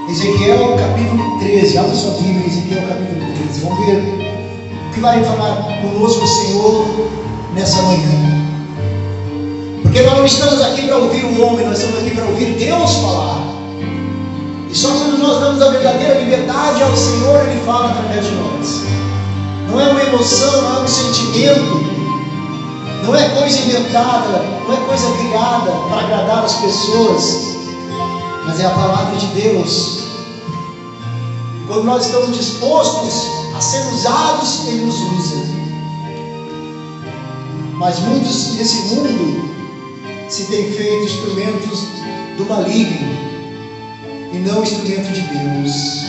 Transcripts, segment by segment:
Ezequiel capítulo 13, abre sua Bíblia, Ezequiel capítulo 13. Vamos ver o que vai falar conosco o Senhor nessa manhã. Porque nós não estamos aqui para ouvir o homem, nós estamos aqui para ouvir Deus falar. E só quando nós damos a verdadeira liberdade ao Senhor, Ele fala através de nós. Não é uma emoção, não é um sentimento, não é coisa inventada, não é coisa criada para agradar as pessoas, mas é a palavra de Deus. Quando nós estamos dispostos a ser usados, Ele nos usa. Mas muitos nesse mundo se têm feito instrumentos do maligno e não instrumento de Deus.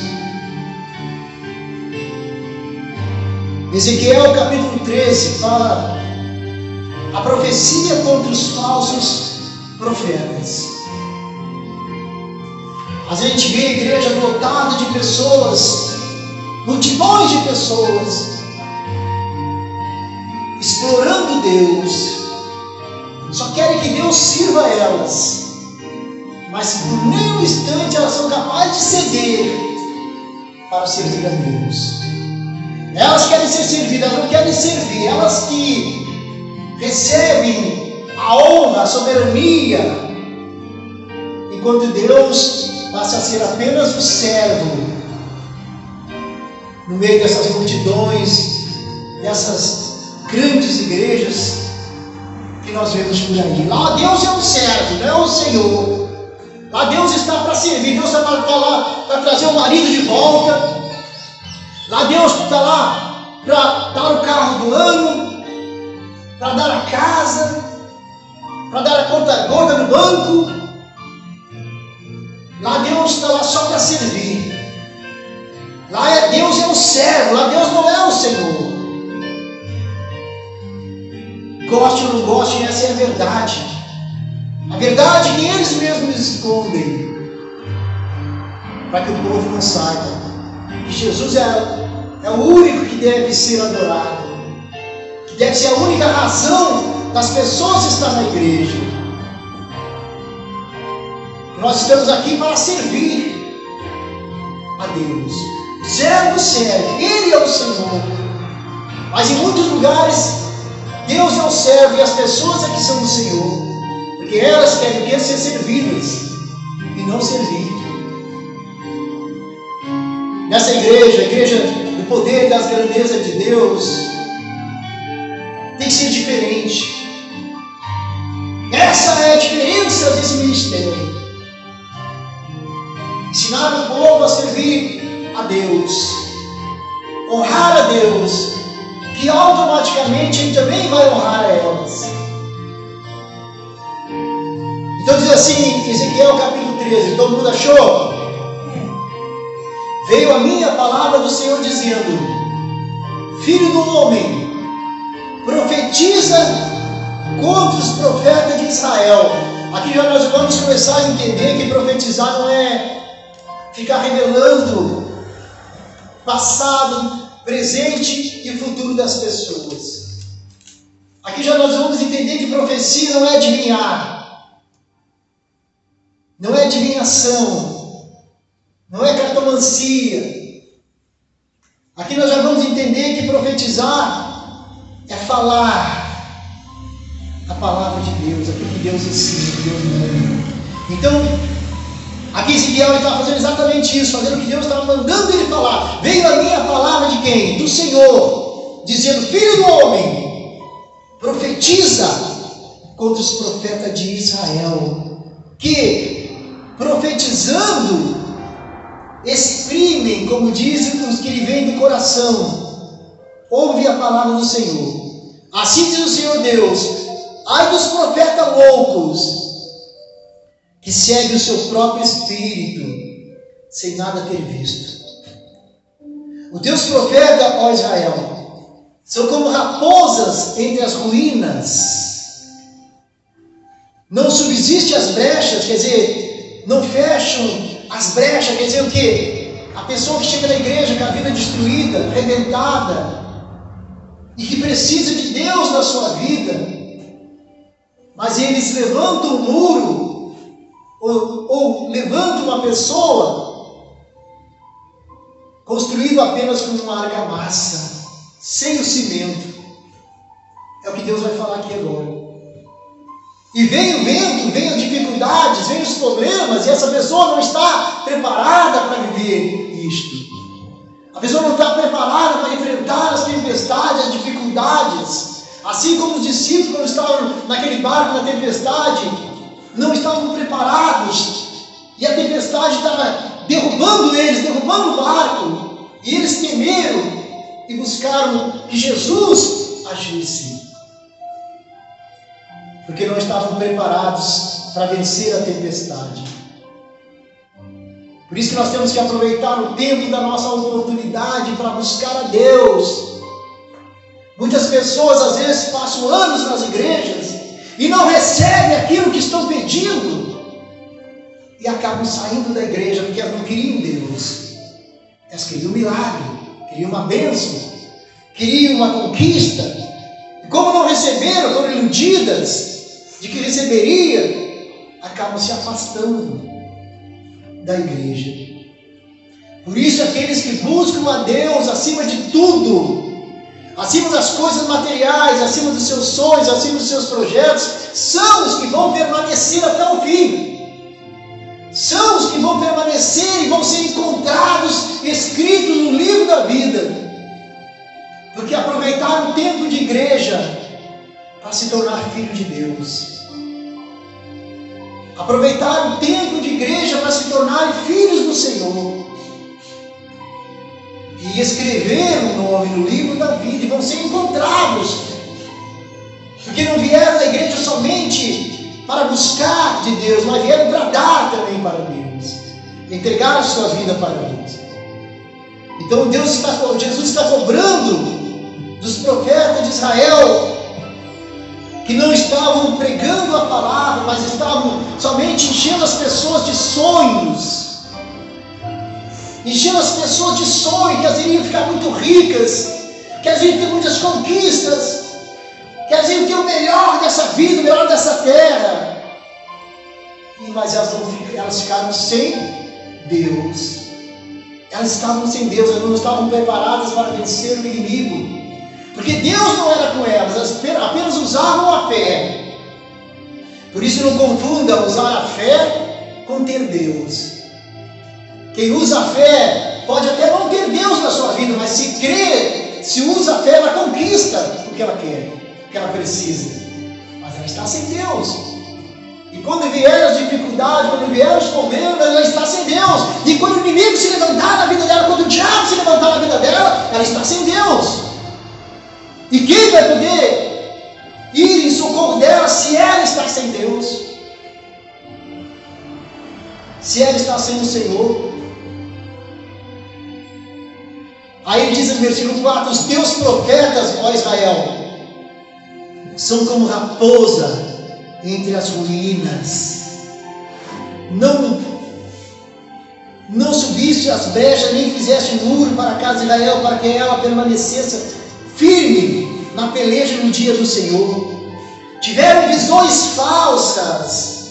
Ezequiel capítulo 13 fala a profecia contra os falsos profetas. A gente vê a igreja lotada de pessoas, multidões de pessoas, explorando Deus, só querem que Deus sirva a elas, mas por nenhum instante elas são capazes de ceder para servir a Deus. Elas querem ser servidas, não querem servir, elas que recebem a honra, a soberania, enquanto Deus passa a ser apenas o servo no meio dessas multidões, dessas grandes igrejas que nós vemos por aí. Lá Deus é um servo, não é o Senhor. Lá Deus está para servir, Deus está lá para trazer o marido de volta. Lá Deus está lá para dar o carro do ano, para dar a casa, para dar a conta gorda no banco. Lá Deus está lá só para servir. Lá Deus é o servo, lá Deus não é o Senhor. Goste ou não goste, essa é a verdade. A verdade que eles mesmos escondem, para que o povo não saiba que Jesus é o único que deve ser adorado, que deve ser a única razão das pessoas estar na igreja. Nós estamos aqui para servir a Deus. O servo serve, Ele é o Senhor. Mas em muitos lugares Deus é o servo e as pessoas é que são o Senhor, porque elas querem ser servidas e não servir. Nessa igreja, a igreja do poder e das grandezas de Deus, tem que ser diferente. Essa é a diferença desse ministério. Ensinar o povo a servir a Deus, honrar a Deus, que automaticamente Ele também vai honrar a elas. Então diz assim, Ezequiel capítulo 13, todo mundo achou? Veio a minha palavra do Senhor dizendo: Filho do homem, profetiza contra os profetas de Israel. Aqui já nós vamos começar a entender que profetizar não é ficar revelando passado, presente e futuro das pessoas. Aqui já nós vamos entender que profecia não é adivinhar, não é adivinhação, não é cartomancia. Aqui nós já vamos entender que profetizar é falar a palavra de Deus, aquilo que Deus ensina, que Deus manda. Então, aqui Ezequiel está fazendo exatamente isso, fazendo o que Deus estava mandando ele falar. Veio a minha palavra de quem? Do Senhor, dizendo: Filho do homem, profetiza contra os profetas de Israel, que profetizando exprimem, como dizem os que lhe vêm do coração. Ouve a palavra do Senhor. Assim diz o Senhor Deus: ai dos profetas loucos, que segue o seu próprio espírito, sem nada ter visto. Os teus profetas, ó Israel, são como raposas entre as ruínas. Não subsiste as brechas, quer dizer, não fecham as brechas, quer dizer o quê? A pessoa que chega na igreja com a vida destruída, arrebentada, e que precisa de Deus na sua vida, mas eles levantam um muro, ou levantam uma pessoa construído apenas com uma argamassa, sem o cimento. É o que Deus vai falar aqui agora. E vem o vento, vem as dificuldades, vem os problemas, e essa pessoa não está preparada para viver isto. A pessoa não está preparada para enfrentar as tempestades, as dificuldades. Assim como os discípulos, quando estavam naquele barco na tempestade, não estavam preparados. E a tempestade estava derrubando eles, derrubando o barco. E eles temeram e buscaram que Jesus agisse. Porque não estavam preparados para vencer a tempestade. Por isso que nós temos que aproveitar o tempo da nossa oportunidade para buscar a Deus. Muitas pessoas às vezes passam anos nas igrejas e não recebem aquilo que estão pedindo e acabam saindo da igreja porque elas não queriam Deus. Elas queriam um milagre, queriam uma bênção, queriam uma conquista. E como não receberam, foram iludidas de que receberia, acabam se afastando da igreja. Por isso, aqueles que buscam a Deus acima de tudo, acima das coisas materiais, acima dos seus sonhos, acima dos seus projetos, são os que vão permanecer até o fim. São os que vão permanecer e vão ser encontrados escritos no livro da vida. Porque aproveitaram o tempo de igreja para se tornar filho de Deus. Aproveitaram o tempo de igreja para se tornarem filhos do Senhor. E escreveram o nome no livro da vida e vão ser encontrados. Porque não vieram da igreja somente para buscar de Deus, mas vieram para dar também para Deus. Entregar a sua vida para Deus. Então Jesus está cobrando dos profetas de Israel, que não estavam pregando a palavra, mas estavam somente enchendo as pessoas de sonhos. Enchendo as pessoas de sonhos, que elas iriam ficar muito ricas, que elas iriam ter muitas conquistas, que elas iriam ter o melhor dessa vida, o melhor dessa terra. Mas elas ficaram sem Deus. Elas estavam sem Deus, elas não estavam preparadas para vencer o inimigo. Porque Deus não era com elas apenas usavam a fé. Por isso não confunda usar a fé com ter Deus. Quem usa a fé pode até não ter Deus na sua vida, mas se crê, se usa a fé, ela conquista o que ela quer, o que ela precisa. Mas ela está sem Deus. E quando vier as dificuldades, quando vier os problemas, ela está sem Deus. E quando o inimigo se levantar na vida dela, quando o diabo se levantar na vida dela, ela está sem Deus. E quem vai poder ir em socorro dela se ela está sem Deus? Se ela está sem o Senhor? Aí ele diz no versículo 4: os teus profetas, ó Israel, são como raposa entre as ruínas. Não subiste as brechas, nem fizeste muro para a casa de Israel, para que ela permanecesse firme na peleja no dia do Senhor. Tiveram visões falsas.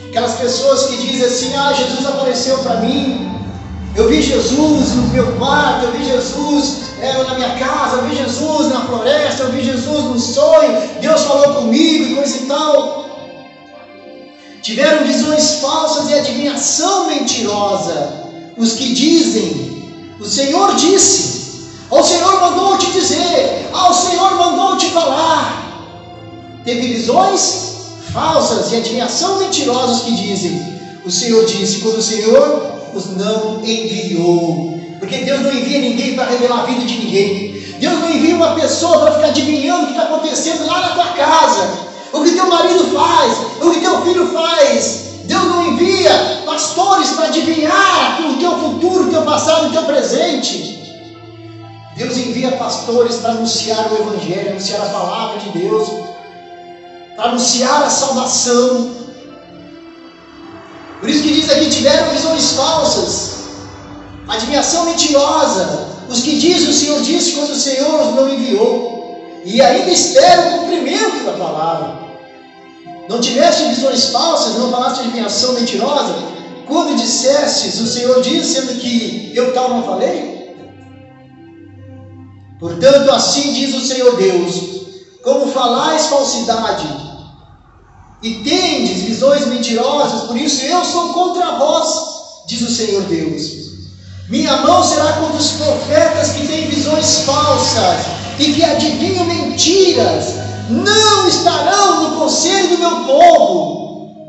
Aquelas pessoas que dizem assim: Jesus apareceu para mim, eu vi Jesus no meu quarto, eu vi Jesus na minha casa, eu vi Jesus na floresta, eu vi Jesus no sonho, Deus falou comigo e coisa e tal. Tiveram visões falsas e adivinhação mentirosa. Os que dizem: o Senhor disse, o Senhor mandou te dizer, o Senhor mandou te falar. Teve visões falsas e adivinhação mentirosas que dizem: o Senhor disse, quando o Senhor os não enviou. Porque Deus não envia ninguém para revelar a vida de ninguém. Deus não envia uma pessoa para ficar adivinhando o que está acontecendo lá na tua casa, o que teu marido faz, o que teu filho faz. Deus não envia pastores para adivinhar o teu futuro, o teu passado, o teu presente. Deus envia pastores para anunciar o Evangelho, anunciar a palavra de Deus, para anunciar a salvação. Por isso que diz aqui: tiveram visões falsas, adivinhação mentirosa, os que dizem, o Senhor disse, quando o Senhor os não enviou, e ainda esperam o cumprimento da palavra. Não tiveste visões falsas, não falaste de adivinhação mentirosa, quando dissestes, o Senhor diz, sendo que eu tal não falei? Portanto, assim diz o Senhor Deus, como falais falsidade, e tendes visões mentirosas, por isso eu sou contra vós, diz o Senhor Deus. Minha mão será contra os profetas que têm visões falsas, e que adivinham mentiras, não estarão no conselho do meu povo,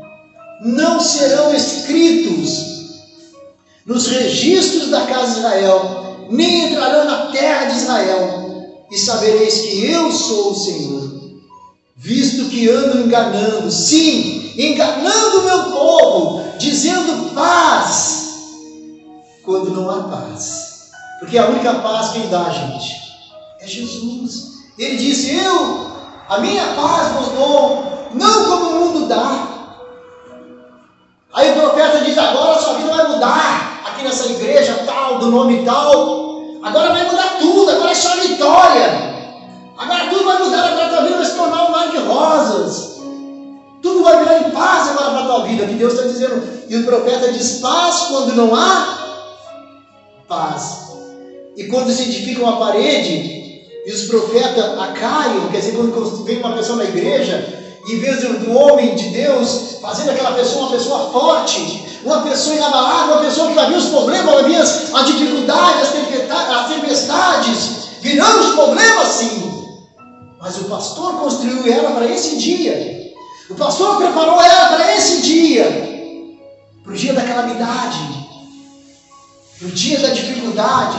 não serão escritos nos registros da casa de Israel, nem entrarão na terra de Israel, e sabereis que eu sou o Senhor, visto que ando enganando, sim, enganando o meu povo, dizendo paz, quando não há paz, porque a única paz quem dá, gente, é Jesus. Ele disse, a minha paz vos dou, não como o mundo dá. Aí o profeta diz, agora a sua vida vai mudar, aqui nessa igreja tal, do nome tal, agora vai mudar tudo, agora é só vitória, agora tudo vai mudar, agora a tua vida vai se tornar um mar de rosas, tudo vai virar em paz agora para a tua vida, que Deus está dizendo. E o profeta diz, paz quando não há paz. E quando se edifica uma parede, e os profetas acaiam, quer dizer, quando vem uma pessoa na igreja, em vez do homem de Deus, fazendo aquela pessoa uma pessoa forte, uma pessoa inabalável, uma pessoa que vai vir os problemas, vai vir as dificuldades, as tempestades, virão os problemas sim. Mas o pastor construiu ela para esse dia. O pastor preparou ela para esse dia, para o dia da calamidade, para o dia da dificuldade,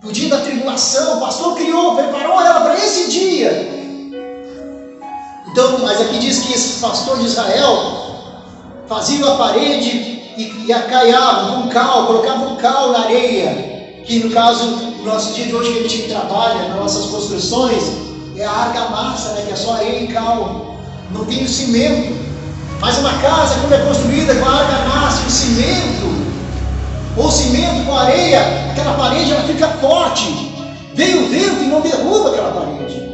para o dia da tribulação. O pastor preparou ela para esse dia. Então, mas aqui diz que esse pastor de Israel fazia a parede e acaiava com cal, colocava um cal na areia, que no caso, no nosso dia de hoje que a gente trabalha, nas nossas construções, é a argamassa, né, que é só areia e cal, não tem o cimento. Mas uma casa, quando é construída com a argamassa e o cimento, ou cimento com areia, aquela parede ela fica forte, vem o vento e não derruba aquela parede.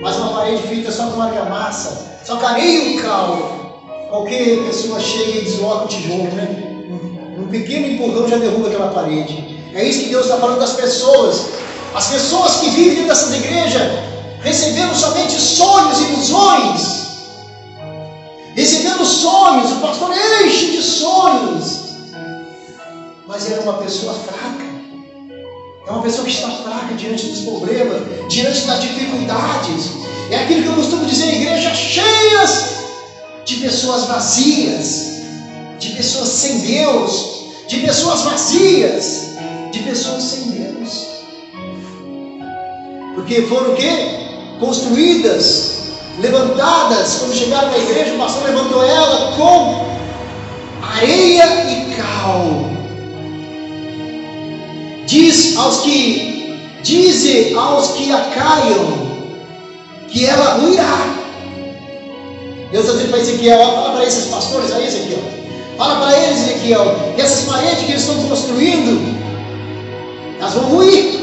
Mas uma parede feita só com argamassa, só com areia e cal, qualquer pessoa chega e desloca o tijolo, né? Um pequeno empurrão já derruba aquela parede. É isso que Deus está falando das pessoas. As pessoas que vivem dentro dessas igrejas, recebendo somente sonhos e ilusões, recebendo sonhos, o pastor enche de sonhos, mas é uma pessoa fraca, é uma pessoa que está fraca diante dos problemas, diante das dificuldades. É aquilo que eu costumo dizer em igrejas cheias de pessoas vazias, de pessoas sem Deus, de pessoas vazias, de pessoas sem Deus. Porque foram o quê? Construídas, levantadas. Quando chegaram na igreja, o pastor levantou ela com areia e cal. Dize aos que acaiam que ela ruirá. Deus está dizendo para Ezequiel, fala para esses pastores aí, Ezequiel, fala para eles, Ezequiel, que essas paredes que eles estão construindo, elas vão ruir,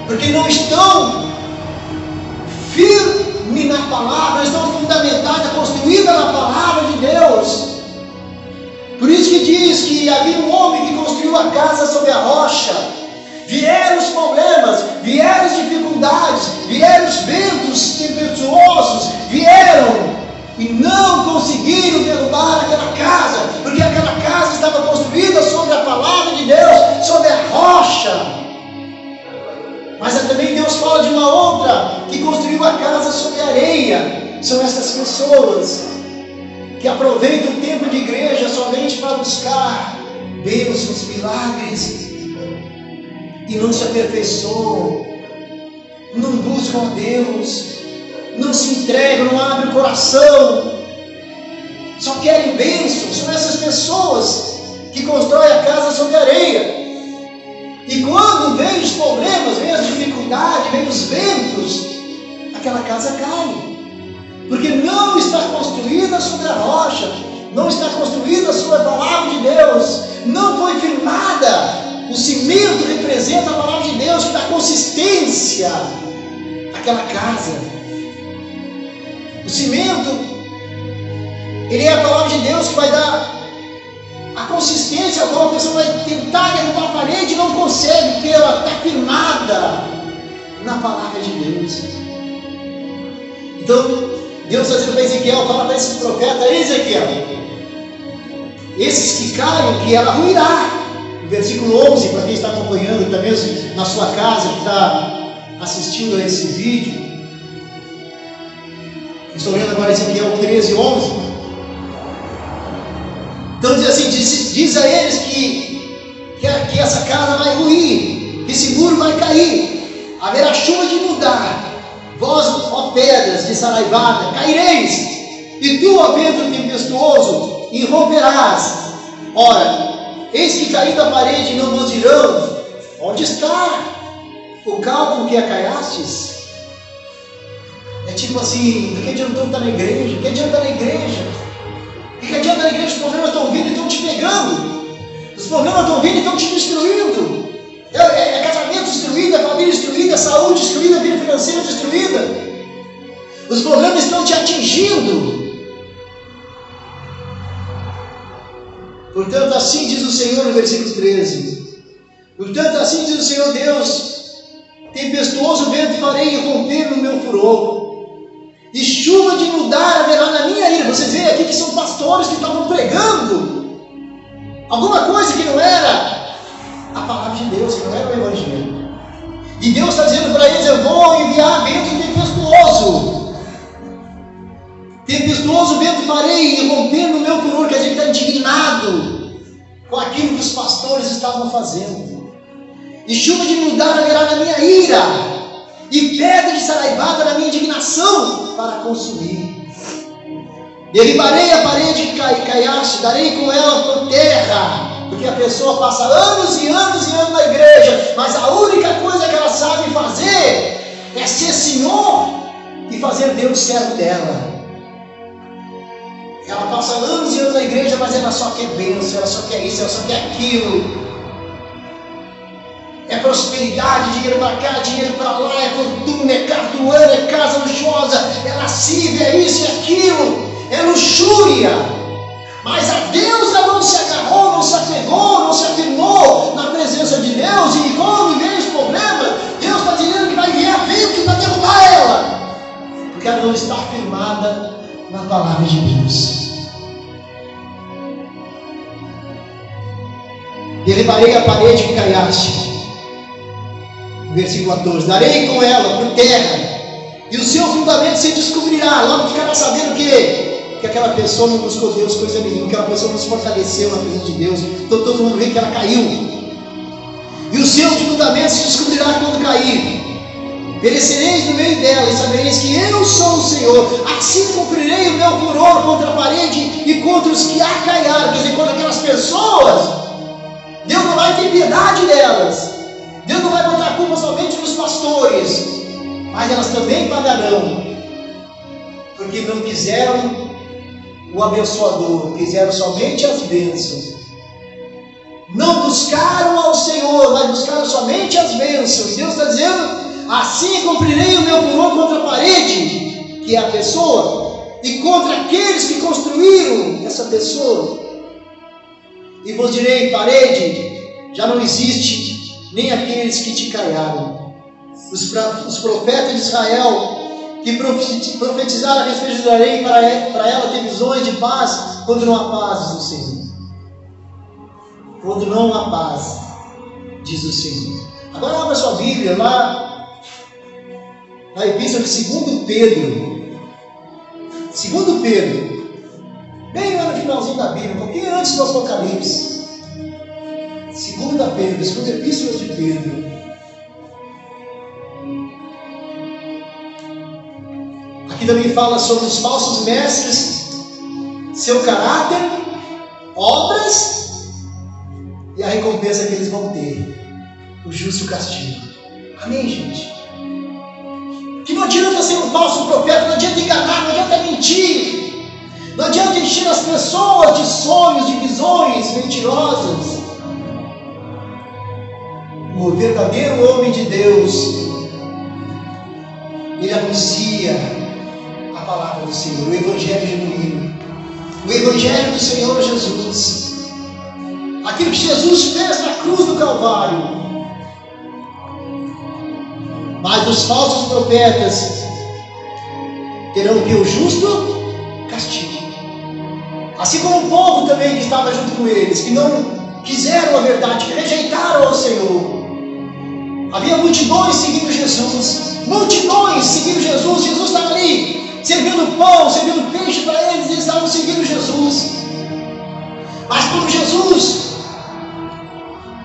porque não estão firmes na palavra, estão fundamentadas, construídas na palavra de Deus. Por isso que diz que havia um homem que construiu a casa sobre a rocha. Vieram os problemas, vieram as dificuldades, vieram os ventos tempestuosos, vieram e não conseguiram derrubar aquela casa, porque aquela casa estava construída sobre a palavra de Deus, sobre a rocha. Mas também Deus fala de uma outra que construiu a casa sobre a areia. São essas pessoas que aproveitam o tempo de igreja somente para buscar bênçãos, milagres, e não se aperfeiçoam, não buscam a Deus, não se entregam, não abrem o coração, só querem bênçãos. São essas pessoas que constroem a casa sobre a areia. E quando vem os problemas, vem as dificuldades, vem os ventos, aquela casa cai. Porque não está construída sobre a rocha, não está construída sobre a palavra de Deus, não foi firmada. O cimento representa a palavra de Deus, que dá consistência àquela casa. O cimento, ele é a palavra de Deus que vai dar consistência, agora a pessoa vai tentar derrubar a parede e não consegue, porque ela está firmada na palavra de Deus. Então, Deus está dizendo para Ezequiel, fala para esse profeta, Ezequiel, esses que caem, que ela ruirá. No versículo 11, para quem está acompanhando, até mesmo na sua casa, que está assistindo a esse vídeo, estou lendo agora Ezequiel 13, 11. Então diz assim, diz a eles que essa casa vai ruir, que esse muro vai cair, haverá chuva de mudar, vós, ó pedras de saraivada, caireis, e tu, ó vento tempestuoso, irromperás. Ora, eis que caída a parede não vos dirão, onde está o cálculo que acaiastes? É tipo assim, do que adiantou estar na igreja? O que adianta na igreja? O que adianta na igreja? Os problemas estão vindo e estão te pegando. Os problemas estão vindo e estão te destruindo. É casamento destruído, é família destruída, é saúde destruída, é vida financeira destruída. Os problemas estão te atingindo. Portanto, assim diz o Senhor no versículo 13. Portanto, assim diz o Senhor Deus, tempestuoso vento farei irromper no meu furor, e chuva de mudar haverá na minha ira. Vocês veem aqui que são pastores que estavam pregando alguma coisa que não era a palavra de Deus, que não era o Evangelho. E Deus está dizendo para eles, eu vou enviar vento tempestuoso. Tempestuoso vento farei irromper no meu furor. Quer dizer, ele está indignado com aquilo que os pastores estavam fazendo. E chuva de mudar haverá na minha ira, e pedra de saraivada na minha indignação para consumir. Derribarei a parede que caiaste, darei com ela por terra, porque a pessoa passa anos e anos e anos na igreja, mas a única coisa que ela sabe fazer é ser senhor e fazer Deus servo dela. Ela passa anos e anos na igreja, mas ela só quer bênção, ela só quer isso, ela só quer aquilo. É prosperidade, dinheiro para cá, dinheiro para lá, é fortuna, é carro do ano, é casa luxuosa, é lascívia, é isso e aquilo, é luxúria. Mas a Deus ela não se agarrou, não se apegou, não se afirmou na presença de Deus. E quando vem os problemas, Deus está dizendo que vai enviar vento para derrubar ela, porque ela não está firmada na palavra de Deus. Derribarei a parede que caiaste. Versículo 14, darei com ela por terra, e o seu fundamento se descobrirá. Logo ficará sabendo que aquela pessoa não buscou Deus coisa nenhuma, que aquela pessoa não se fortaleceu na presença de Deus. Então todo mundo vê que ela caiu. E o seu fundamento se descobrirá quando cair. Perecereis no meio dela, e sabereis que eu sou o Senhor. Assim cumprirei o meu furor contra a parede e contra os que a caiaram. Quer dizer, contra aquelas pessoas, Deus não vai ter piedade delas. Deus não vai botar a culpa somente nos pastores, mas elas também pagarão, porque não quiseram o abençoador, quiseram somente as bênçãos. Não buscaram ao Senhor, mas buscaram somente as bênçãos. Deus está dizendo, assim cumprirei o meu furor contra a parede, que é a pessoa, e contra aqueles que construíram essa pessoa. E vos direi, parede, já não existe, nem aqueles que te caiaram. Os profetas de Israel que profetizaram a respeito de Israel, para ela ter visões de paz, quando não há paz, diz o Senhor. Quando não há paz, diz o Senhor. Agora abra sua Bíblia lá na epístola de 2 Pedro. 2 Pedro, bem lá no finalzinho da Bíblia, um pouquinho antes do Apocalipse. 2 Pedro, 2 Epístola de Pedro. Aqui também fala sobre os falsos mestres, seu caráter, obras e a recompensa que eles vão ter, o justo castigo. Amém, gente? Que não adianta ser um falso profeta, não adianta enganar, não adianta mentir, não adianta encher as pessoas de sonhos, de visões mentirosas. O verdadeiro homem de Deus, ele anuncia a palavra do Senhor, o Evangelho genuíno, o Evangelho do Senhor Jesus. aquilo que Jesus fez na cruz do Calvário. Mas os falsos profetas terão que o justo castigo. Assim como o povo também que estava junto com eles, que não quiseram a verdade, que rejeitaram ao Senhor. Havia multidões seguindo Jesus. Multidões seguindo Jesus. Jesus estava ali, servindo pão, servindo peixe para eles. Eles estavam seguindo Jesus. Mas quando Jesus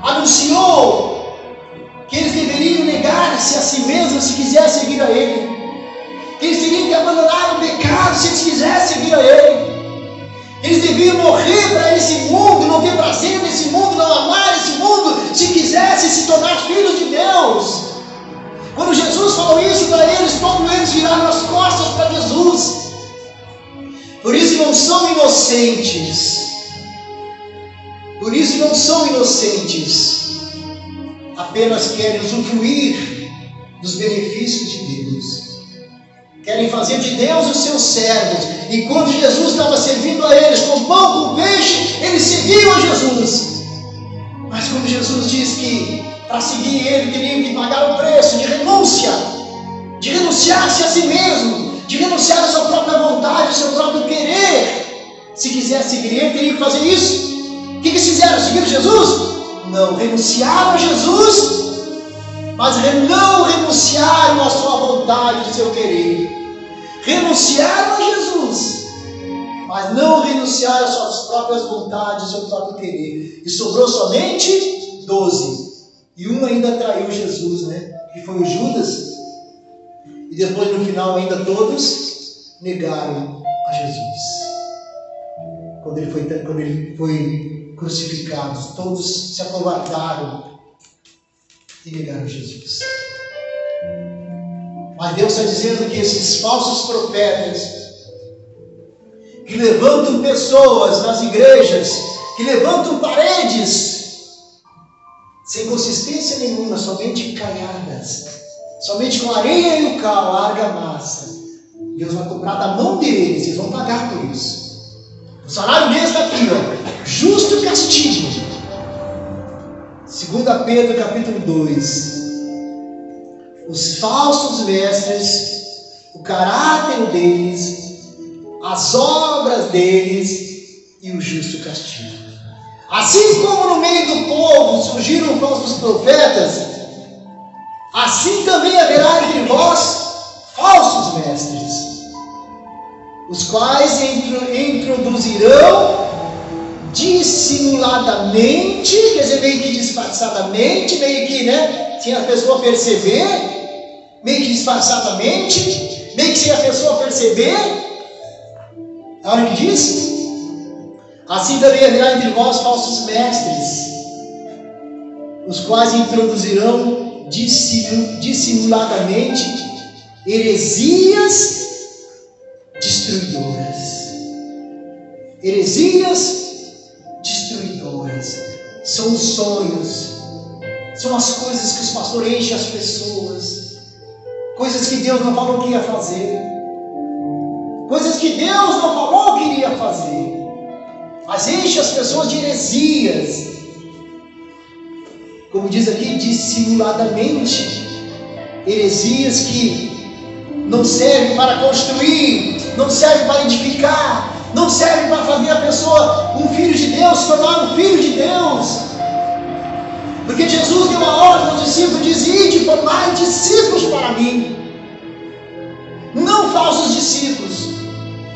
anunciou que eles deveriam negar-se a si mesmos se quisessem seguir a Ele, que eles teriam que abandonar o pecado se eles quisessem seguir a Ele, eles deviam morrer para esse mundo, não ter prazer nesse mundo, não amar esse mundo, se quisessem se tornar filhos de Deus. Quando Jesus falou isso para eles, todos eles viraram as costas para Jesus. Por isso não são inocentes. Por isso não são inocentes. Apenas querem usufruir dos benefícios de Deus. Querem fazer de Deus os seus servos. E quando Jesus estava servindo a eles com pão, com peixe, eles seguiam a Jesus. Mas quando Jesus diz que para seguir Ele teriam que pagar o preço de renúncia, de renunciar-se a si mesmo, de renunciar à sua própria vontade, ao seu próprio querer, se quisesse seguir Ele, teriam que fazer isso. O que eles fizeram? Seguiram Jesus? Não, renunciaram a Jesus, mas não renunciaram à sua vontade, ao seu querer. Renunciaram a Jesus, mas não renunciaram às suas próprias vontades, ao seu próprio querer. E sobrou somente 12. E um ainda traiu Jesus, né? Que foi o Judas. E depois no final ainda todos negaram a Jesus. Quando ele foi crucificado, todos se acovardaram e negaram Jesus. Mas Deus está dizendo que esses falsos profetas, que levantam pessoas nas igrejas, que levantam paredes, sem consistência nenhuma, somente caiadas, somente com areia e o cal, a argamassa, Deus vai cobrar da mão deles, eles vão pagar por isso. O salário deles está aqui, ó, justo castigo. 2 Pedro capítulo 2. Os falsos mestres, o caráter deles, as obras deles e o justo castigo. Assim como no meio do povo surgiram falsos profetas, assim também haverá entre vós falsos mestres, os quais introduzirão dissimuladamente, quer dizer, meio que disfarçadamente, meio que, né, sem a pessoa perceber, meio que disfarçadamente, meio que sem a pessoa perceber. Olha o que diz: assim também haverá entre vós falsos mestres, os quais introduzirão dissimuladamente heresias destruidoras. Heresias destruidoras. São os sonhos, são as coisas que os pastores enchem as pessoas, coisas que Deus não falou que ia fazer, coisas que Deus não falou que iria fazer, mas enche as pessoas de heresias, como diz aqui, dissimuladamente, heresias que não servem para construir, não servem para edificar, não servem para fazer a pessoa um filho de Deus, se tornar um filho de Deus. Porque Jesus deu uma ordem aos discípulos: diz, ide e formai discípulos para mim. Não falsos discípulos,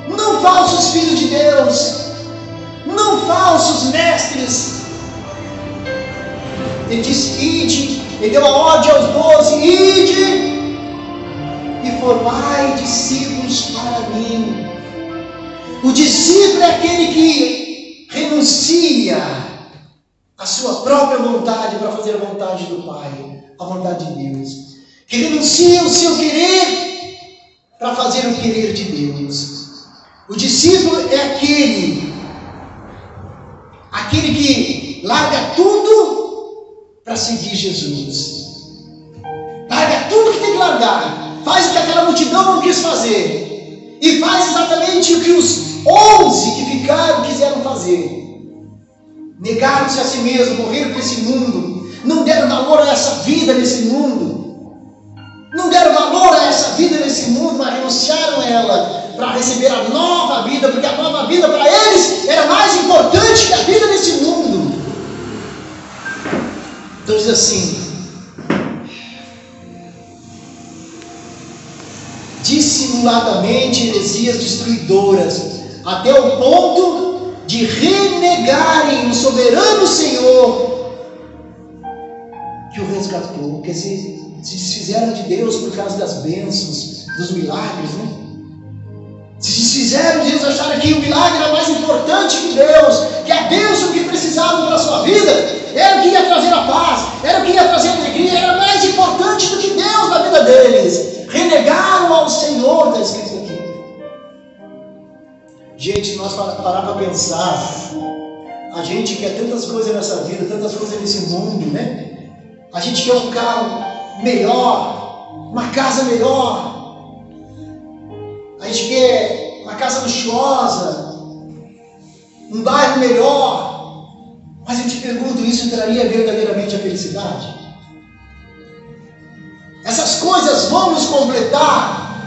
não falsos filhos de Deus, não falsos mestres. Ele disse, ide, ele deu a ordem aos 12, ide e formai discípulos para mim. O discípulo é aquele que renuncia a sua própria vontade para fazer a vontade do Pai, a vontade de Deus, que renuncia o seu querer para fazer o querer de Deus. O discípulo é aquele que larga tudo para seguir Jesus, larga tudo que tem que largar, faz o que aquela multidão não quis fazer e faz exatamente o que os 11 que ficaram quiseram fazer. negaram-se a si mesmo, morreram para esse mundo, não deram valor a essa vida nesse mundo, não deram valor a essa vida nesse mundo, mas renunciaram a ela para receber a nova vida, porque a nova vida para eles era mais importante que a vida nesse mundo. Então diz assim: dissimuladamente heresias destruidoras, até o ponto de renegarem o soberano Senhor que o resgatou, que se desfizeram de Deus por causa das bênçãos, dos milagres, né? Se desfizeram de Deus, acharam que o milagre era mais importante que Deus, que a bênção que precisavam para a sua vida era o que ia trazer a paz, era o que ia trazer a alegria, era mais importante do que Deus na vida deles. Renegaram ao Senhor, está escrito aqui. Gente, nós parar para pensar, a gente quer tantas coisas nessa vida, tantas coisas nesse mundo, né? A gente quer um carro melhor, uma casa melhor, a gente quer uma casa luxuosa, um bairro melhor, mas eu te pergunto, isso traria verdadeiramente a felicidade? Essas coisas vão nos completar,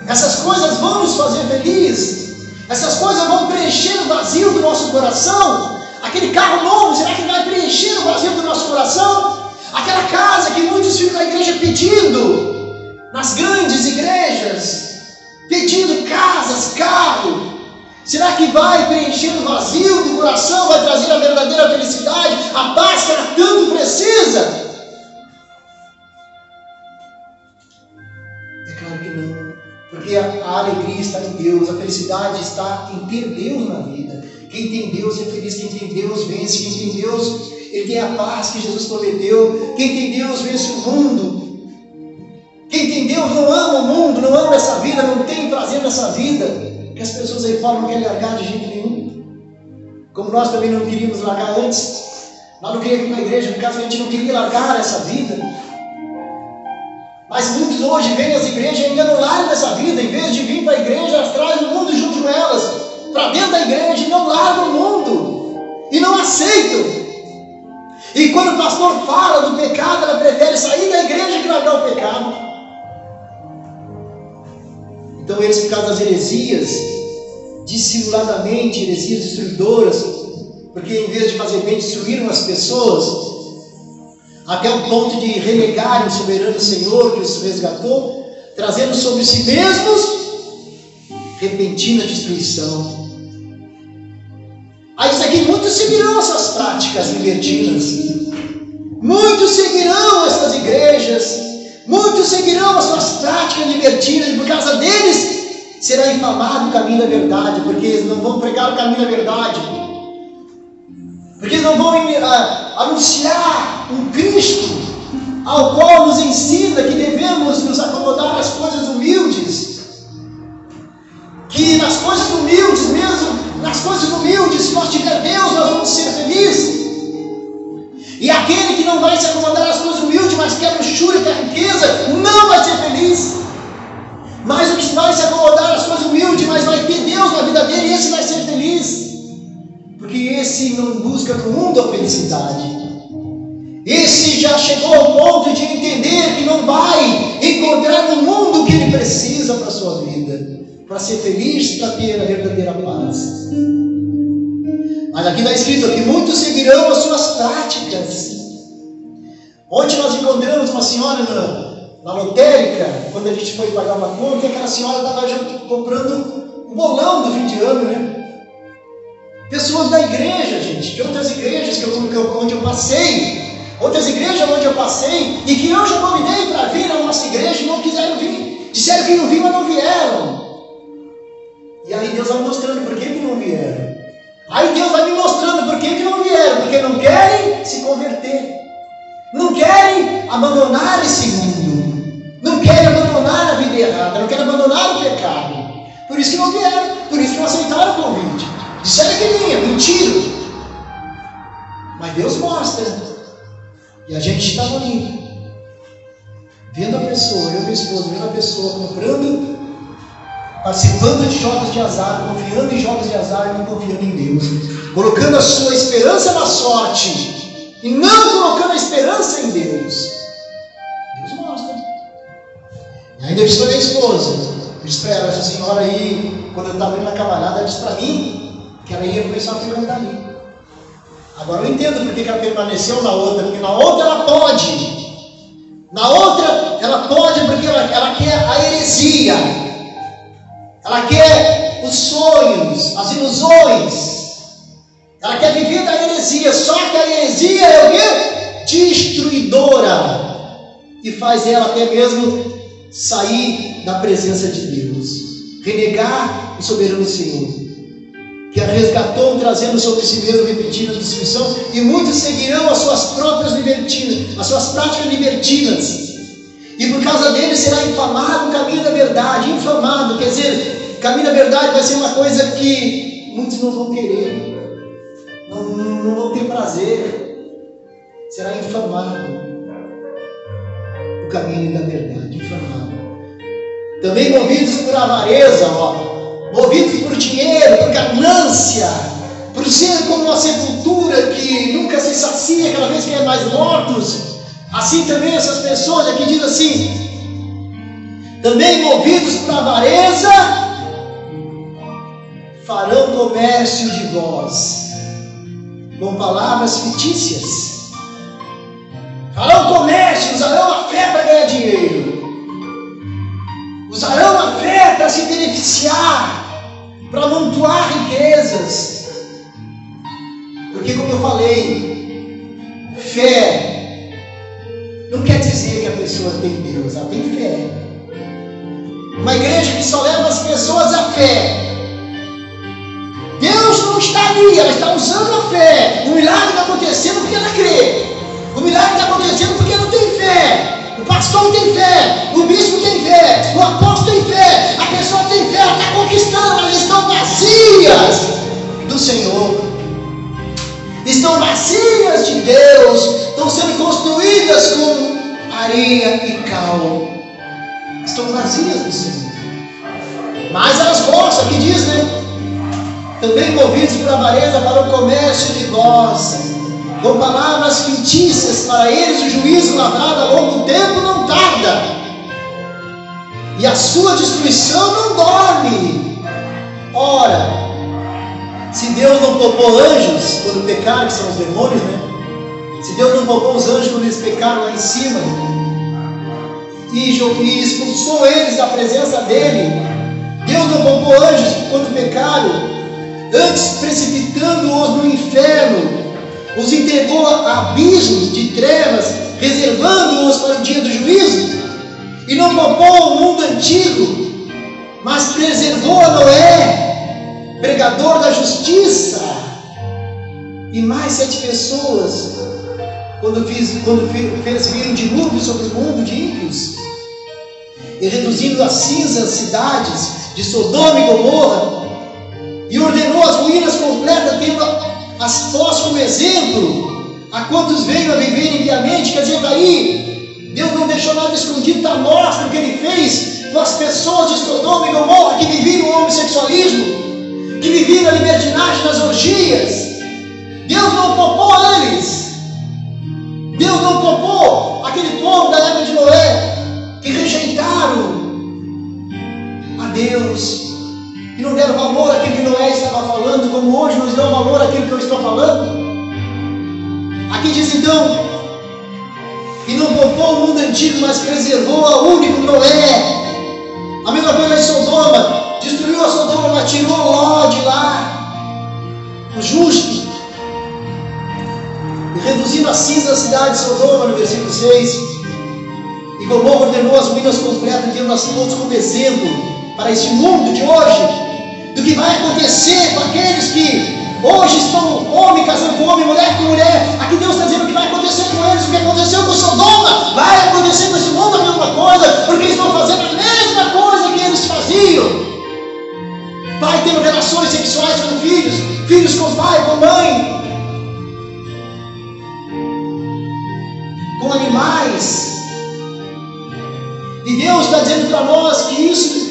essas coisas vão nos fazer felizes, essas coisas vão preencher o vazio do nosso coração. Aquele carro novo, será que vai preencher o vazio do nosso coração? Aquela casa que muitos ficam na igreja pedindo, nas grandes igrejas, pedindo casas, carro, será que vai preencher o vazio do coração, vai trazer a verdadeira felicidade, a paz que ela tanto precisa? Porque a alegria está em Deus, a felicidade está em ter Deus na vida. Quem tem Deus é feliz, quem tem Deus vence, quem tem Deus, ele tem a paz que Jesus prometeu. Quem tem Deus vence o mundo. Quem tem Deus não ama o mundo, não ama essa vida, não tem prazer nessa vida, que as pessoas aí fora não querem largar de jeito nenhum. Como nós também não queríamos largar antes, nós não queríamos ir para a igreja, por causa que a gente não queria largar essa vida. Mas muitos hoje vêm às igrejas e ainda não largam essa vida. Em vez de vir para a igreja, elas trazem o mundo junto com elas, para dentro da igreja, e não largam o mundo, e não aceitam. E quando o pastor fala do pecado, ela prefere sair da igreja que largar o pecado. Então eles, por causa das heresias, dissimuladamente, heresias destruidoras, porque em vez de fazer bem, destruíram as pessoas, até o ponto de renegarem o soberano Senhor que os resgatou, trazendo sobre si mesmos repentina destruição. Aí isso aqui, muitos seguirão essas práticas libertinas, muitos seguirão essas igrejas, muitos seguirão as suas práticas libertinas, e por causa deles será infamado o caminho da verdade, porque eles não vão pregar o caminho da verdade, porque eles não vão anunciar um Cristo ao qual nos ensina que devemos nos acomodar às coisas humildes, que nas coisas humildes, mesmo nas coisas humildes, se nós tiver Deus, nós vamos ser felizes. E aquele que não vai se acomodar às coisas humildes, mas quer luxúria, quer riqueza, não vai ser feliz. Mas o que vai se acomodar às coisas humildes, mas vai ter Deus na vida dele, esse vai ser feliz. Porque esse não busca no mundo a felicidade. Esse já chegou ao ponto de entender que não vai encontrar no mundo o que ele precisa para a sua vida, para ser feliz, para ter a verdadeira paz. Mas aqui está escrito que muitos seguirão as suas práticas. Ontem nós encontramos uma senhora na lotérica, quando a gente foi pagar uma conta, e aquela senhora estava já comprando o bolão do fim de ano, né? Pessoas da igreja, gente, de outras igrejas onde eu passei, e que eu já convidei para vir na nossa igreja e não quiseram vir. Disseram que não vinham, mas não vieram. E aí Deus vai mostrando por que não vieram. Aí Deus vai me mostrando por que não vieram. Porque não querem se converter. Não querem abandonar esse mundo. Não querem abandonar a vida errada. Não querem abandonar o pecado. Por isso que não vieram. Por isso que não aceitaram o convite. Disseram que vinha, mentiram. Mas Deus mostra. E a gente estava ali, vendo a pessoa, eu e minha esposa, vendo a pessoa comprando participando de jogos de azar, confiando em jogos de azar e não confiando em Deus, colocando a sua esperança na sorte e não colocando a esperança em Deus. Deus mostra. E ainda eu disse para minha esposa, eu disse para ela, essa senhora aí, quando eu estava indo na cavalhada, ela disse para mim que ela ia começar a frequentar ali. Agora eu entendo porque que ela permaneceu na outra, porque na outra ela pode. Na outra ela pode porque ela quer a heresia. Ela quer os sonhos, as ilusões. Ela quer viver da heresia. Só que a heresia é o quê? Destruidora. E faz ela até mesmo sair da presença de Deus. Renegar o soberano Senhor, que a resgatou, trazendo sobre si mesmo repetida destruição, e muitos seguirão as suas próprias libertinas, as suas práticas libertinas, e por causa dele será infamado o caminho da verdade. Infamado, quer dizer, o caminho da verdade vai ser uma coisa que muitos não vão querer, não vão ter prazer, será infamado o caminho da verdade, infamado. Também movidos por avareza, movidos por dinheiro, por ganância, por ser como uma sepultura que nunca se sacia, cada vez que é mais mortos. Assim também essas pessoas aqui dizem assim, também movidos por avareza, farão comércio de vós, com palavras fictícias. Farão comércio, usarão a fé para ganhar dinheiro. Usarão a fé para se beneficiar, para amontoar riquezas. Porque, como eu falei, fé não quer dizer que a pessoa tem Deus, ela tem fé. Uma igreja que só leva as pessoas à fé, Deus não está ali, ela está usando a fé. O milagre está acontecendo porque ela crê. O milagre está acontecendo porque ela tem fé. O pastor tem fé, o bispo tem fé, o apóstolo tem fé, a pessoa tem fé, ela está conquistando, elas estão vazias do Senhor, estão vazias de Deus, estão sendo construídas com areia e cal, estão vazias do Senhor. Mas elas gostam, aqui diz, né? Também movidos por avareza para o comércio de vós, com palavras fictícias, para eles o juízo lavrado a longo tempo não tarda, e a sua destruição não dorme. Ora, se Deus não poupou anjos quando pecaram, que são os demônios, né? Se Deus não poupou os anjos quando eles pecaram lá em cima, e expulsou eles da presença dele, Deus não poupou anjos quando pecaram, antes precipitando-os no inferno, os entregou a abismos de trevas, reservando-os para o dia do juízo, e não poupou o mundo antigo, mas preservou a Noé, pregador da justiça, e mais 7 pessoas, quando fez vir um dilúvio sobre o mundo de ímpios, e reduzindo a cinza as cidades de Sodoma e Gomorra, e ordenou as ruínas completas, tendo as pós como exemplo a quantos veio a viver impiamente. Quer dizer, daí Deus não deixou nada escondido, está mostra o que ele fez com as pessoas de Sodoma e Gomorra que viviam o homossexualismo, que viviam a libertinagem nas orgias. Deus não poupou eles. Deus não poupou aquele povo da época de Noé que rejeitaram a Deus, que não deram valor àquilo que Noé estava falando, como hoje nos dão valor àquilo que eu estou falando. Aqui diz então, e não poupou o mundo antigo, mas preservou o único Noé. A mesma coisa em Sodoma, destruiu a Sodoma, mas tirou Ló de lá, o justo, e reduzindo a cinza da cidade de Sodoma, no versículo 6, e Gomorra ordenou as ruínas completas, tendo as todos como exemplo para esse mundo de hoje, do que vai acontecer com aqueles que hoje estão homem casando com homem, mulher com mulher. Aqui Deus está dizendo o que vai acontecer com eles, o que aconteceu com Sodoma, vai acontecer com esse mundo a mesma coisa, porque eles estão fazendo a mesma coisa que eles faziam. Pai tendo relações sexuais com filhos, filhos com pai, com mãe, com animais. E Deus está dizendo para nós que isso,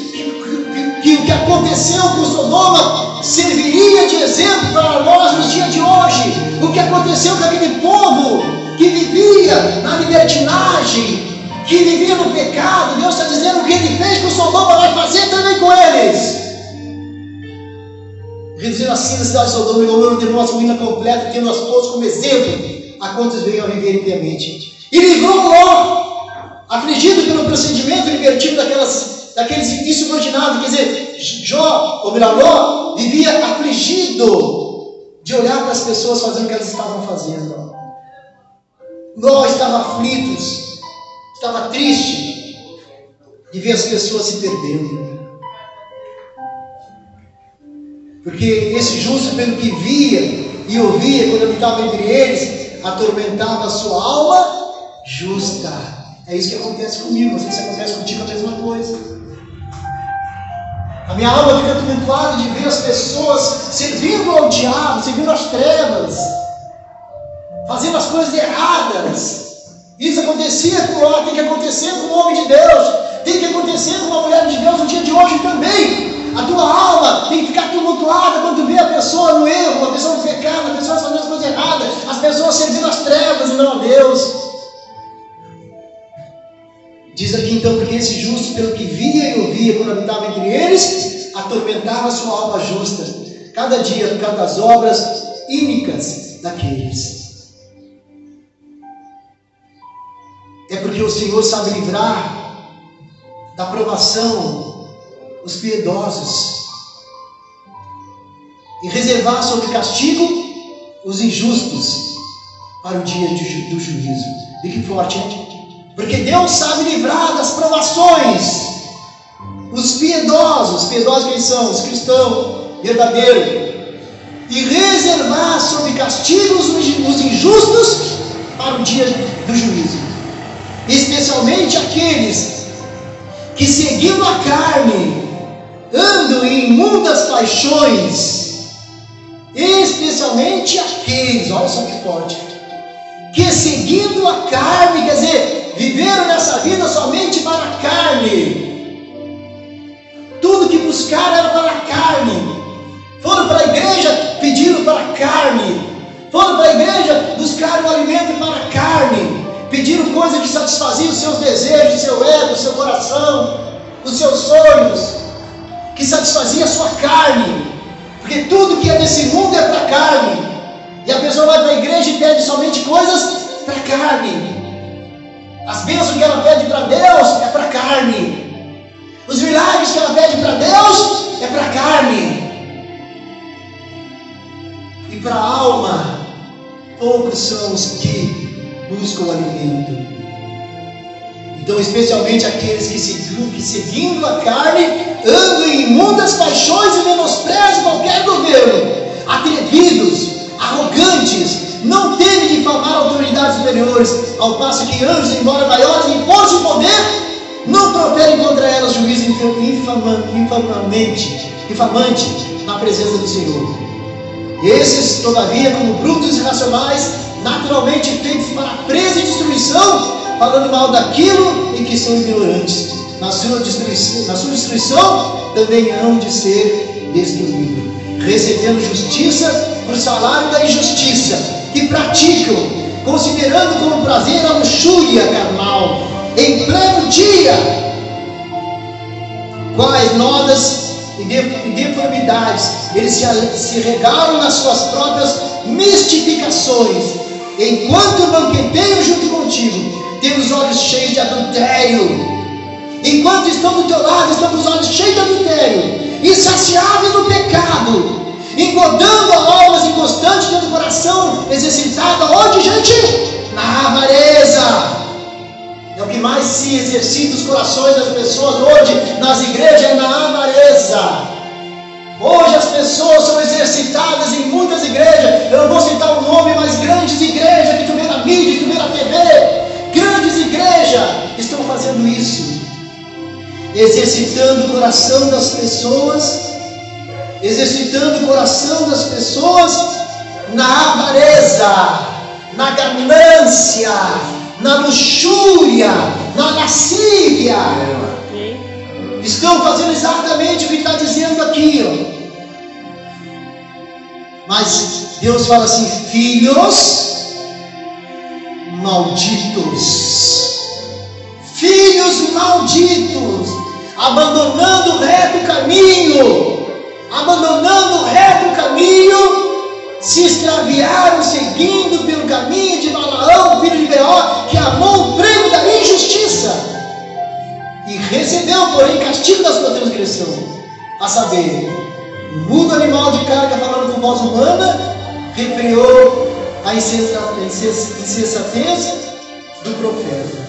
que o que aconteceu com Sodoma serviria de exemplo para nós nos dias de hoje. O que aconteceu com aquele povo que vivia na libertinagem, que vivia no pecado, Deus está dizendo: o que ele fez com Sodoma vai fazer também com eles. Reduzindo assim a cidade de Sodoma e Gomorra, teve uma ruína completa, tendo as todos como exemplo a quantos veio a viver impiamente. E livrou Ló, afligido pelo procedimento libertino daqueles insubordinados. Quer dizer, Ló vivia afligido de olhar para as pessoas fazendo o que elas estavam fazendo. Ló estava aflito, estava triste de ver as pessoas se perdendo. Porque esse justo, pelo que via e ouvia quando habitava entre eles, atormentava a sua alma justa. É isso que acontece comigo. Não sei se acontece contigo a mesma coisa. A minha alma fica atormentada de ver as pessoas servindo ao diabo, servindo às trevas, fazendo as coisas erradas. Isso acontecia com Ló, tem que acontecer com o homem de Deus, tem que acontecer com uma mulher de Deus no dia de hoje também. A tua alma tem que ficar tumultuada quando vê a pessoa no erro, a pessoa no pecado, a pessoa fazendo as coisas erradas, as pessoas servindo às trevas e não a Deus. Diz aqui então, porque esse justo, pelo que via e ouvia quando habitava entre eles, atormentava a sua alma justa, cada dia por causa das obras ínicas daqueles. É porque o Senhor sabe livrar da provação os piedosos e reservar sob castigo os injustos para o dia do juízo. E que forte, hein? Porque Deus sabe livrar das provações os piedosos quem são? Os cristãos verdadeiros, e reservar sob castigo os injustos para o dia do juízo, especialmente aqueles que, seguindo a carne, andam em imundas paixões, especialmente aqueles, olha só que forte, que seguindo a carne, quer dizer, viveram nessa vida somente para a carne, tudo que buscaram era para a carne, foram para a igreja, pediram para a carne, foram para a igreja, buscaram o alimento para a carne, pediram coisas que satisfaziam os seus desejos, o seu ego, o seu coração, os seus sonhos, que satisfazia a sua carne, porque tudo que é desse mundo é para a carne, e a pessoa vai para a igreja e pede somente coisas para a carne. As bênçãos que ela pede para Deus é para a carne, os milagres que ela pede para Deus é para a carne, e para a alma poucos são os que buscam o alimento. Então, especialmente aqueles que seguindo a carne, andam em imundas paixões e menosprezam qualquer governo, atrevidos, arrogantes, não temem difamar autoridades superiores, ao passo que anjos, embora maiores em força e poder, não proferem contra elas juízo infamante na presença do Senhor. Esses, todavia, como brutos e irracionais, naturalmente feitos para presa e destruição, falando mal daquilo em que são ignorantes, na sua destruição também hão de ser destruídos, recebendo justiça por salário da injustiça, que praticam, considerando como prazer a luxúria carnal, em pleno dia, quais nodas e deformidades, eles se regalam nas suas próprias mistificações, enquanto banqueteiam junto contigo, têm os olhos cheios de adultério. Enquanto estão do teu lado, estão com os olhos cheios de adultério, insaciáveis no pecado, engordando almas inconstantes, tendo o coração exercitado aonde, gente? Na avareza. É o que mais se exercita os corações das pessoas hoje nas igrejas, é na avareza. Hoje as pessoas são exercitadas em muitas igrejas, eu não vou citar o nome, mas grandes igrejas que tu vê na mídia, que tu vê na TV, grandes igrejas estão fazendo isso, exercitando o coração das pessoas, na avareza, na ganância, na luxúria, na lascívia. estão fazendo exatamente o que está dizendo aqui, ó. Mas Deus fala assim: filhos malditos, filhos malditos, abandonando o reto caminho, se extraviaram seguindo pelo caminho de Balaão, filho de Beor, que amou o prêmio da injustiça e recebeu, porém, castigo da sua transgressão, a saber, o mudo animal de carga falando com voz humana, refreou a insensatez do profeta.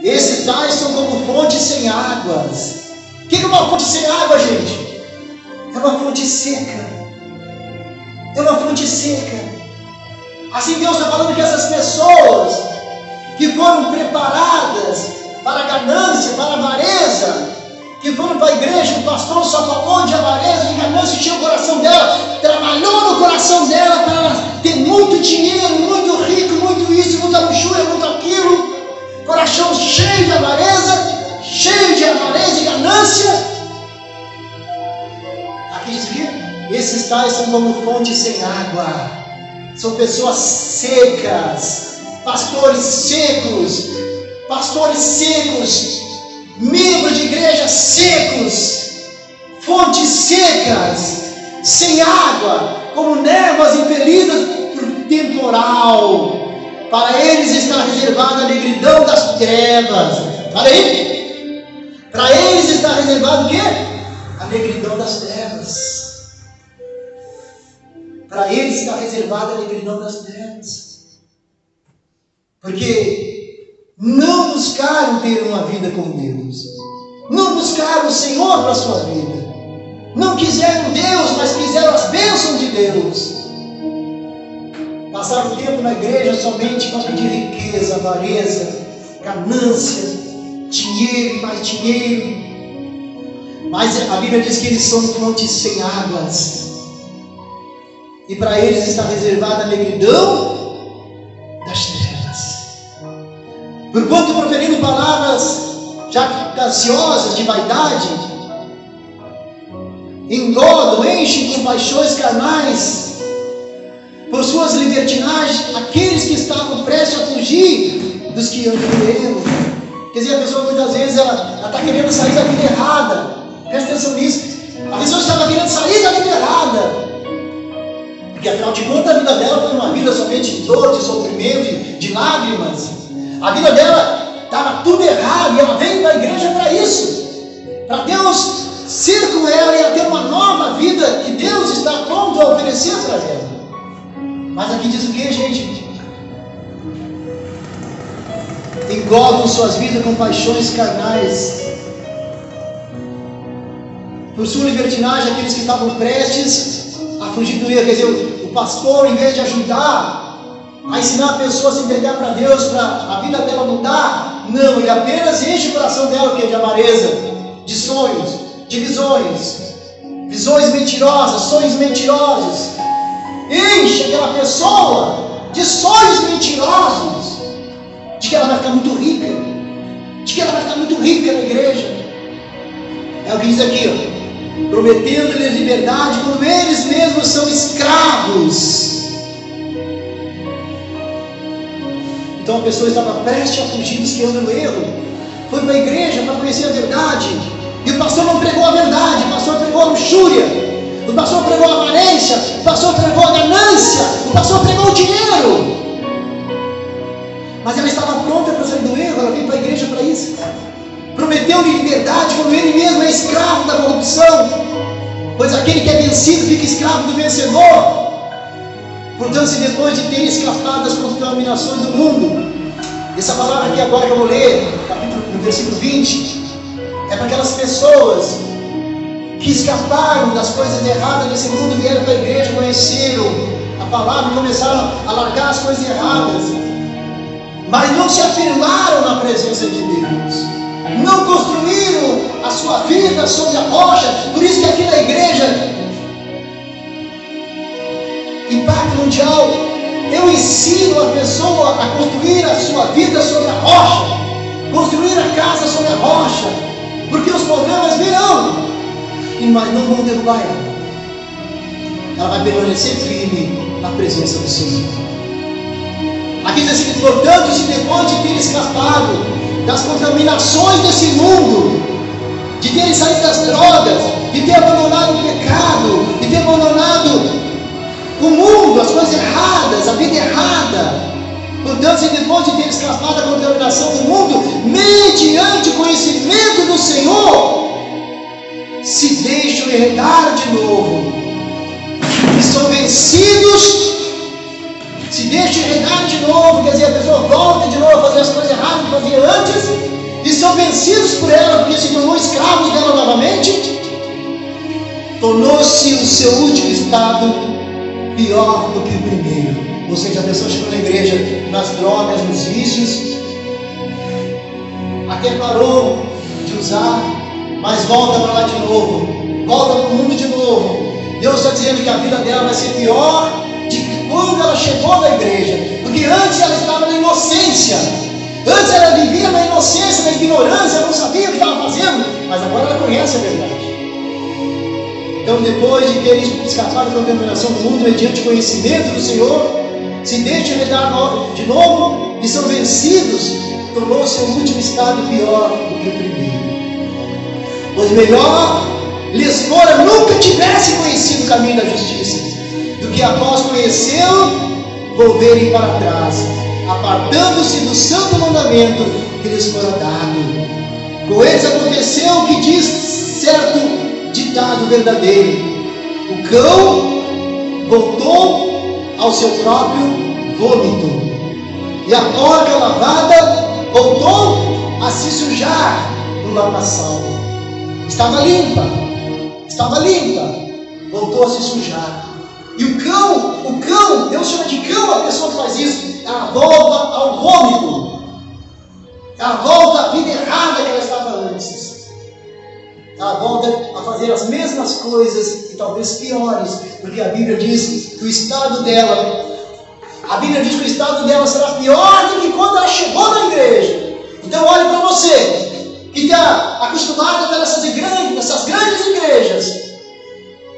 Esses tais são como fontes sem águas. O que é uma fonte sem água, gente? É uma fonte seca. É uma fonte seca. Assim Deus está falando que essas pessoas que foram preparadas para a ganância, para a avareza, que foram para a igreja, o pastor só falou de avareza, de ganância, tinha o coração dela, trabalhou no coração dela para ter muito dinheiro, muito rico, muito isso, muita luxúria, muito aquilo, coração cheio de avareza e ganância. Aqui diz que esses tais são como fontes sem água, são pessoas secas, pastores secos, membros de igrejas secos, fontes secas, sem água, como névoas impelidas por temporal. Para eles está reservada a negridão das trevas. Para eles está reservado o quê? A negridão das trevas. Para eles está reservada a negridão das trevas. Porque não buscaram ter uma vida com Deus, não buscaram o Senhor para a sua vida, não quiseram Deus, mas quiseram as bênçãos de Deus. Passaram tempo na igreja somente para pedir riqueza, avareza, ganância, dinheiro e mais dinheiro. Mas a Bíblia diz que eles são fontes sem águas, e para eles está reservada a negridão das trevas. Porquanto proferindo palavras jactanciosas de vaidade, engodam, enchem com paixões carnais, por suas libertinagens, aqueles que estavam prestes a fugir dos que andam nele. Quer dizer, a pessoa muitas vezes ela está querendo sair da vida errada. Presta atenção nisso. A pessoa estava querendo sair da vida errada, porque afinal de contas a vida dela foi uma vida somente de dor, de sofrimento, de lágrimas. A vida dela estava tudo errado, e ela veio para a igreja para isso, para Deus ser com ela e ela ter uma nova vida que Deus está pronto a oferecer para ela. Mas aqui diz o que, gente? Engordam suas vidas com paixões carnais, por sua libertinagem, aqueles que estavam prestes a fugir do erro. Quer dizer, o pastor, em vez de ajudar a ensinar a pessoa a se entregar para Deus, para a vida dela mudar, não, ele apenas enche o coração dela de avareza, de sonhos, de visões mentirosas, sonhos mentirosos. Enche aquela pessoa de sonhos mentirosos, de que ela vai ficar muito rica, na igreja. É o que diz aqui, ó, prometendo-lhes liberdade, quando eles mesmos são escravos. Então a pessoa estava prestes a fugir dos que andam no erro, foi para a igreja para conhecer a verdade, e o pastor não pregou a verdade, o pastor pregou a luxúria, o pastor pregou a avarência, o pastor pregou a ganância, o pastor pregou o dinheiro. Mas ela estava pronta para sair do erro, ela veio para a igreja para isso. Prometeu-lhe liberdade quando ele mesmo é escravo da corrupção, pois aquele que é vencido fica escravo do vencedor. Portanto, se depois de ter escapado das contaminações do mundo, essa palavra aqui agora que eu vou ler, no versículo 20, é para aquelas pessoas que escaparam das coisas erradas desse mundo, vieram para a igreja, conheceram a palavra e começaram a largar as coisas erradas, mas não se afirmaram na presença de Deus, não construíram a sua vida sobre a rocha. Por isso que aqui na igreja Impacto Mundial, eu ensino a pessoa a construir a sua vida sobre a rocha, construir a casa sobre a rocha, porque os problemas virão, mas não vão derrubar ela. Ela vai permanecer firme na presença do Senhor. Aqui diz assim: portanto, se depois de ter escapado das contaminações desse mundo, de ter saído das drogas, de ter abandonado o pecado, de ter abandonado o mundo, as coisas erradas, a vida errada, portanto, se depois de ter escapado da contaminação do mundo, mediante o conhecimento do Senhor, se deixam enredar de novo, e são vencidos, se deixam enredar de novo, quer dizer, a pessoa volta de novo a fazer as coisas erradas que fazia antes, e são vencidos por ela, porque se tornou escravos dela novamente, tornou-se o seu último estado pior do que o primeiro. Ou seja, a pessoa chegou na igreja nas drogas, nos vícios, até parou de usar, mas volta para lá de novo, volta para o mundo de novo. Deus está dizendo que a vida dela vai ser pior de que quando ela chegou na igreja, porque antes ela estava na inocência, antes ela vivia na inocência, na ignorância, não sabia o que estava fazendo, mas agora ela conhece a verdade. Então, depois de ter escapado da contaminação do mundo mediante o conhecimento do Senhor, se deixam enredar de novo e são vencidos, tornou-se o último estado pior do que o primeiro. Pois melhor lhes fora nunca tivessem conhecido o caminho da justiça, do que após conhecê-lo, volverem para trás, apartando-se do santo mandamento que lhes fora dado. Com eles aconteceu o que diz certo ditado verdadeiro: o cão voltou ao seu próprio vômito, e a porca lavada voltou a se sujar no lamaçal. Estava limpa, voltou a se sujar. E o cão, Deus chama de cão a pessoa que faz isso, ela volta ao vômito, ela volta à vida errada que ela estava antes, ela volta a fazer as mesmas coisas e talvez piores, porque a Bíblia diz que o estado dela será pior do que quando ela chegou na igreja. Então olhe para você, que está acostumado a estar nessas grandes igrejas,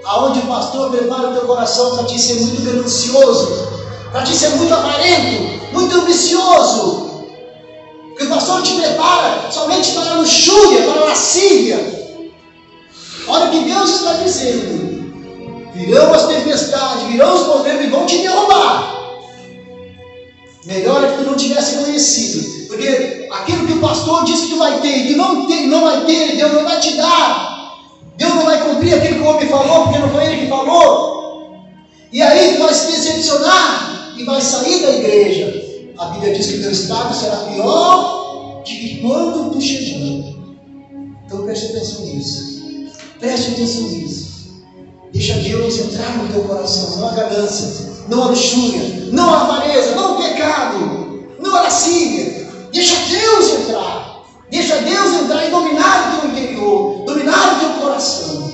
aonde o pastor prepara o teu coração para te ser muito ganancioso, para te ser muito avarento, muito ambicioso, porque o pastor te prepara somente para a luxúria, para a lascívia. Olha o que Deus está dizendo: virão as tempestades, virão os problemas e vão te derrubar. Melhor é que tu não tivesse conhecido, porque aquilo que o pastor disse que tu vai ter e que não vai ter, Deus não vai te dar. Deus não vai cumprir aquilo que o homem falou, porque não foi ele que falou. E aí tu vai se decepcionar e vai sair da igreja. A Bíblia diz que o teu estado será pior do que quando tu chegou. Então preste atenção nisso. Preste atenção nisso. Deixa Deus entrar no teu coração, não a ganância, não a luxúria, não a avareza, não o pecado, não a lascívia. Deixa Deus entrar. Deixa Deus entrar e dominar o teu interior, dominar o teu coração.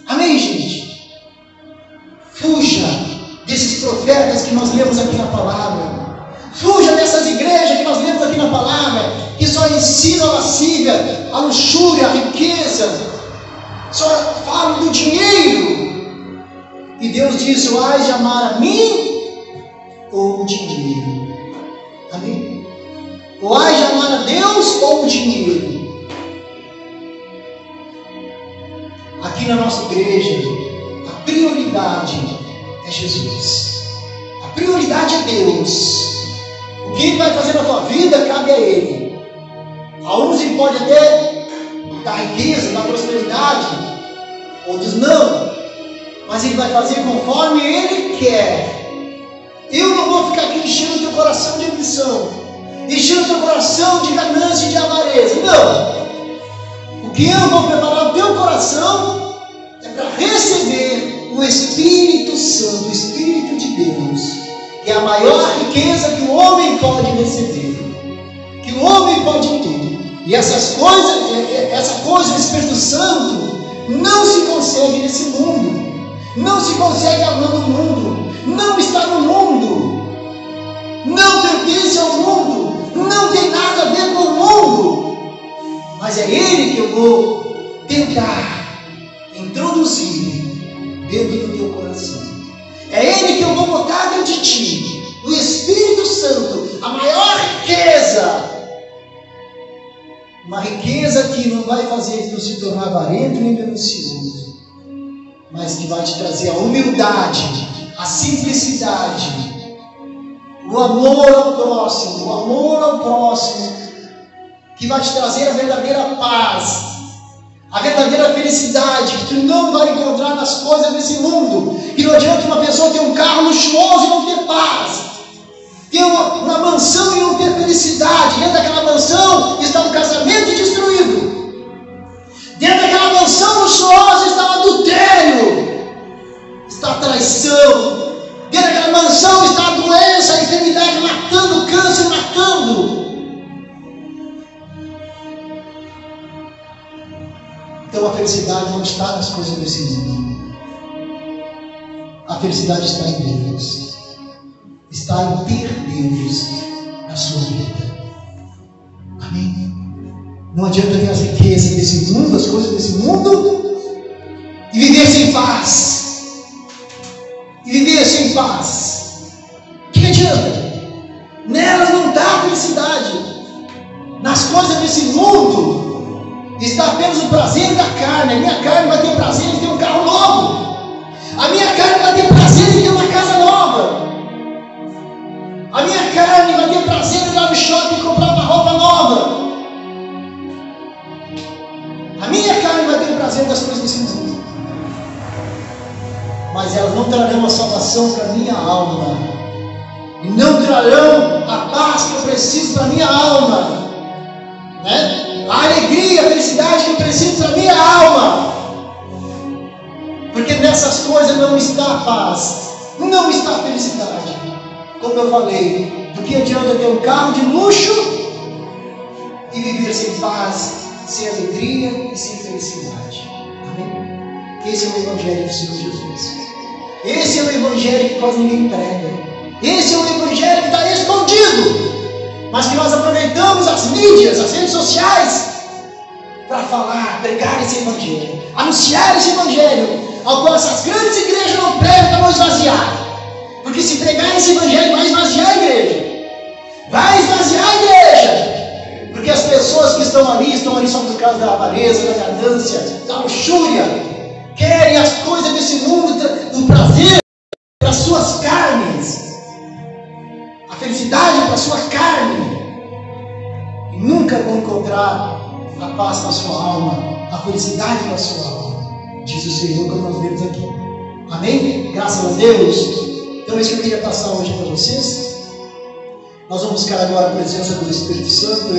Amém, gente? Fuja desses profetas que nós lemos aqui na palavra. Fuja dessas igrejas que nós lemos aqui na palavra, que só ensinam a lascívia, a luxúria, a riqueza, só falam do dinheiro. E Deus diz: o hás de amar a mim ou o dinheiro? Amém? O hás de amar a Deus ou o dinheiro? Aqui na nossa igreja, a prioridade é Jesus. A prioridade é Deus. O que Ele vai fazer na tua vida cabe a Ele. A uns Ele pode até dar riqueza, dar prosperidade, outros não. Mas Ele vai fazer conforme Ele quer. Eu não vou ficar aqui enchendo o teu coração de ambição, enchendo o teu coração de ganância e de avareza. Não. O que eu vou preparar o teu coração é para receber o Espírito Santo, o Espírito de Deus, que é a maior riqueza que o homem pode receber, que o homem pode ter. E essa coisa, o Espírito Santo, não se consegue nesse mundo, não se consegue amando o mundo, não está no mundo, não pertence ao mundo, não tem nada a ver com o mundo. vou tentar introduzir dentro do teu coração. É Ele que eu vou botar dentro de ti, o Espírito Santo, a maior riqueza. Uma riqueza que não vai fazer tu se tornar avarento nem ganancioso, mas que vai te trazer a humildade, a simplicidade, o amor ao próximo, que vai te trazer a verdadeira paz, a verdadeira felicidade, que tu não vai encontrar nas coisas desse mundo. Que não adianta uma pessoa ter um carro luxuoso e não ter paz, ter uma mansão e não ter felicidade. Dentro daquela mansão está um casamento destruído, dentro daquela mansão luxuosa está o adultério, está a traição, dentro daquela mansão está a doença, a enfermidade matando, o câncer matando. Então a felicidade não está nas coisas desse mundo. A felicidade está em Deus. Está em ter Deus na sua vida. Amém? Não adianta ter as riquezas desse mundo, as coisas desse mundo, e viver sem paz. E viver sem paz. O que adianta? Nela não está a felicidade. Nas coisas desse mundo está apenas o prazer da carne. A minha carne vai ter prazer em ter um carro novo. A minha carne vai ter prazer em ter uma casa nova. A minha carne vai ter prazer em ir lá no shopping e comprar uma roupa nova. A minha carne vai ter prazer das coisas desse mundo. Mas elas não trarão a salvação para a minha alma. E não trarão a paz que eu preciso para a minha alma. Né? A alegria, a felicidade que eu preciso para a minha alma. Porque nessas coisas não está a paz, não está a felicidade. Como eu falei, do que adianta ter um carro de luxo e viver sem paz, sem alegria e sem felicidade. Amém? Esse é o Evangelho do Senhor Jesus. Esse é o Evangelho que quase ninguém prega. Esse é o Evangelho que está escondido, mas que nós aproveitamos as mídias, as redes sociais, para falar, pregar esse Evangelho, anunciar esse Evangelho, ao qual essas grandes igrejas não pregam para não esvaziar. Porque se pregar esse Evangelho, vai esvaziar a igreja. Vai esvaziar a igreja. Porque as pessoas que estão ali só por causa da avareza, da ganância, da luxúria, querem as coisas desse mundo, do prazer para as suas carnes, a felicidade para a sua carne, e nunca vão encontrar a paz para a sua alma, a felicidade para a sua alma, diz o Senhor, como nós vemos aqui. Amém? Graças a Deus. Então, isso que eu queria passar hoje para vocês. Nós vamos buscar agora a presença do Espírito Santo.